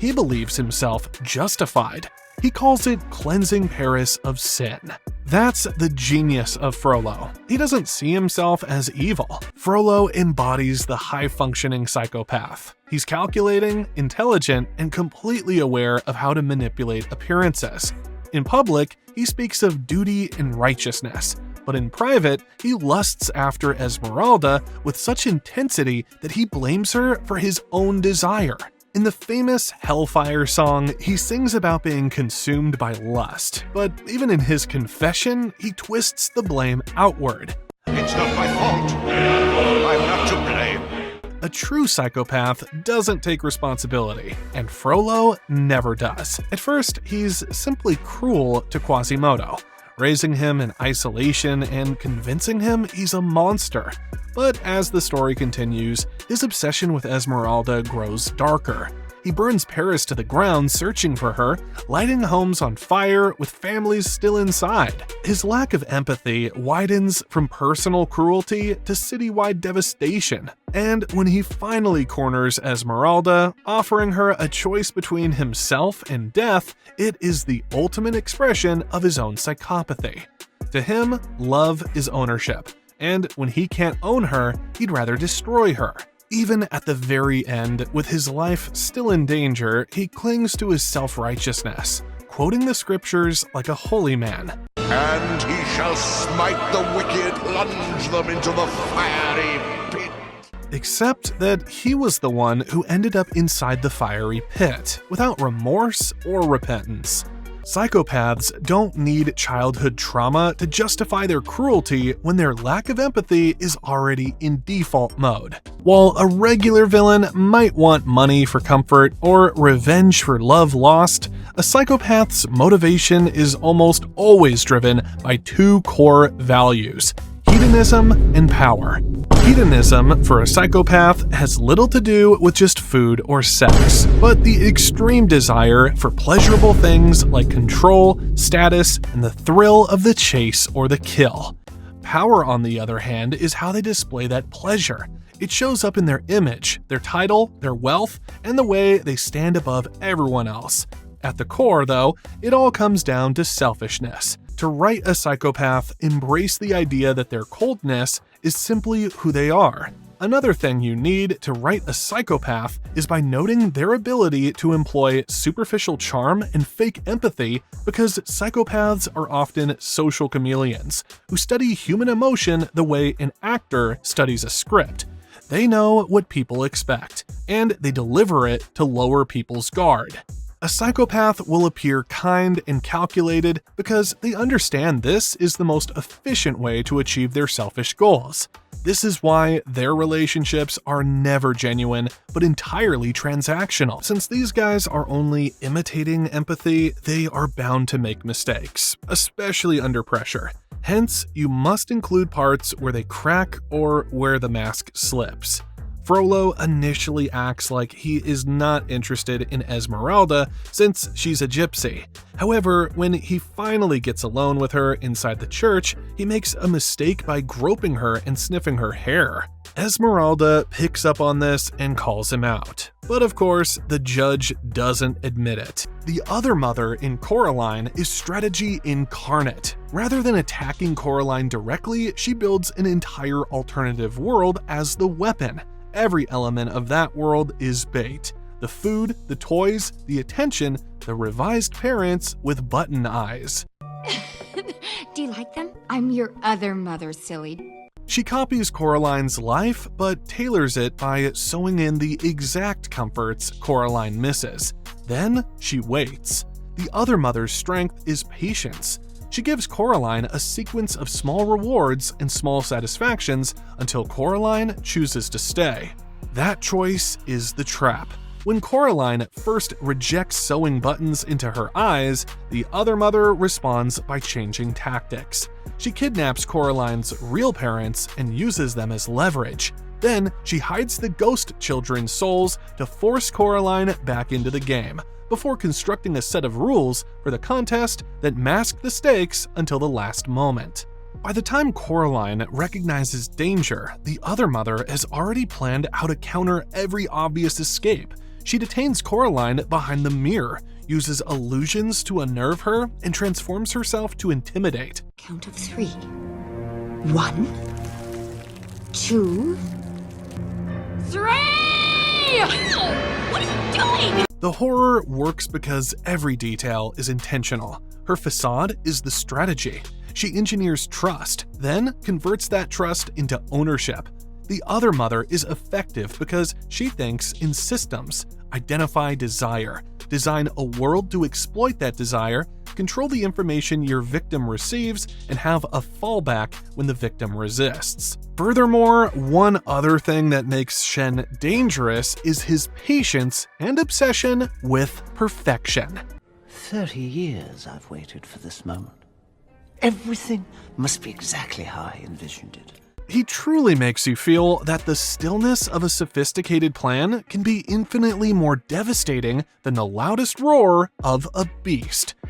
He believes himself justified. He calls it cleansing Paris of sin. That's the genius of Frollo. He doesn't see himself as evil. Frollo embodies the high-functioning psychopath. He's calculating, intelligent, and completely aware of how to manipulate appearances. In public, he speaks of duty and righteousness, but in private, he lusts after Esmeralda with such intensity that he blames her for his own desire. In the famous Hellfire song, he sings about being consumed by lust, but even in his confession, he twists the blame outward. It's not my fault. I'm not to blame. A true psychopath doesn't take responsibility, and Frollo never does. At first, he's simply cruel to Quasimodo, raising him in isolation and convincing him he's a monster. But as the story continues, his obsession with Esmeralda grows darker. He burns Paris to the ground searching for her, lighting homes on fire with families still inside. His lack of empathy widens from personal cruelty to citywide devastation. And when he finally corners Esmeralda, offering her a choice between himself and death, it is the ultimate expression of his own psychopathy. To him, love is ownership. And when he can't own her, he'd rather destroy her. Even at the very end, with his life still in danger, he clings to his self-righteousness, quoting the scriptures like a holy man. And he shall smite the wicked, plunge them into the fiery pit. Except that he was the one who ended up inside the fiery pit, without remorse or repentance. Psychopaths don't need childhood trauma to justify their cruelty when their lack of empathy is already in default mode. While a regular villain might want money for comfort or revenge for love lost, a psychopath's motivation is almost always driven by two core values: hedonism and power. Hedonism for a psychopath has little to do with just food or sex, but the extreme desire for pleasurable things like control, status, and the thrill of the chase or the kill. Power, on the other hand, is how they display that pleasure. It shows up in their image, their title, their wealth, and the way they stand above everyone else. At the core, though, it all comes down to selfishness. To write a psychopath, embrace the idea that their coldness is simply who they are. Another thing you need to write a psychopath is by noting their ability to employ superficial charm and fake empathy, because psychopaths are often social chameleons who study human emotion the way an actor studies a script. They know what people expect, and they deliver it to lower people's guard. A psychopath will appear kind and calculated because they understand this is the most efficient way to achieve their selfish goals. This is why their relationships are never genuine, but entirely transactional. Since these guys are only imitating empathy, they are bound to make mistakes, especially under pressure. Hence, you must include parts where they crack or where the mask slips. Frollo initially acts like he is not interested in Esmeralda since she's a gypsy. However, when he finally gets alone with her inside the church, he makes a mistake by groping her and sniffing her hair. Esmeralda picks up on this and calls him out. But of course, the judge doesn't admit it. The other mother in Coraline is strategy incarnate. Rather than attacking Coraline directly, she builds an entire alternative world as the weapon. Every element of that world is bait. The food, the toys, the attention, the revised parents with button eyes. Do you like them? I'm your other mother, silly. She copies Coraline's life, but tailors it by sewing in the exact comforts Coraline misses. Then she waits. The other mother's strength is patience. She gives Coraline a sequence of small rewards and small satisfactions until Coraline chooses to stay. That choice is the trap. When Coraline first rejects sewing buttons into her eyes, the other mother responds by changing tactics. She kidnaps Coraline's real parents and uses them as leverage. Then she hides the ghost children's souls to force Coraline back into the game, before constructing a set of rules for the contest that mask the stakes until the last moment. By the time Coraline recognizes danger, the other mother has already planned how to counter every obvious escape. She detains Coraline behind the mirror, uses illusions to unnerve her, and transforms herself to intimidate. Count of 3. 1, 2, 3! What are you doing? The horror works because every detail is intentional. Her facade is the strategy. She engineers trust, then converts that trust into ownership. The other mother is effective because she thinks in systems, identify desire, design a world to exploit that desire, control the information your victim receives, and have a fallback when the victim resists. Furthermore, one other thing that makes Shen dangerous is his patience and obsession with perfection. 30 years I've waited for this moment. Everything must be exactly how I envisioned it. He truly makes you feel that the stillness of a sophisticated plan can be infinitely more devastating than the loudest roar of a beast.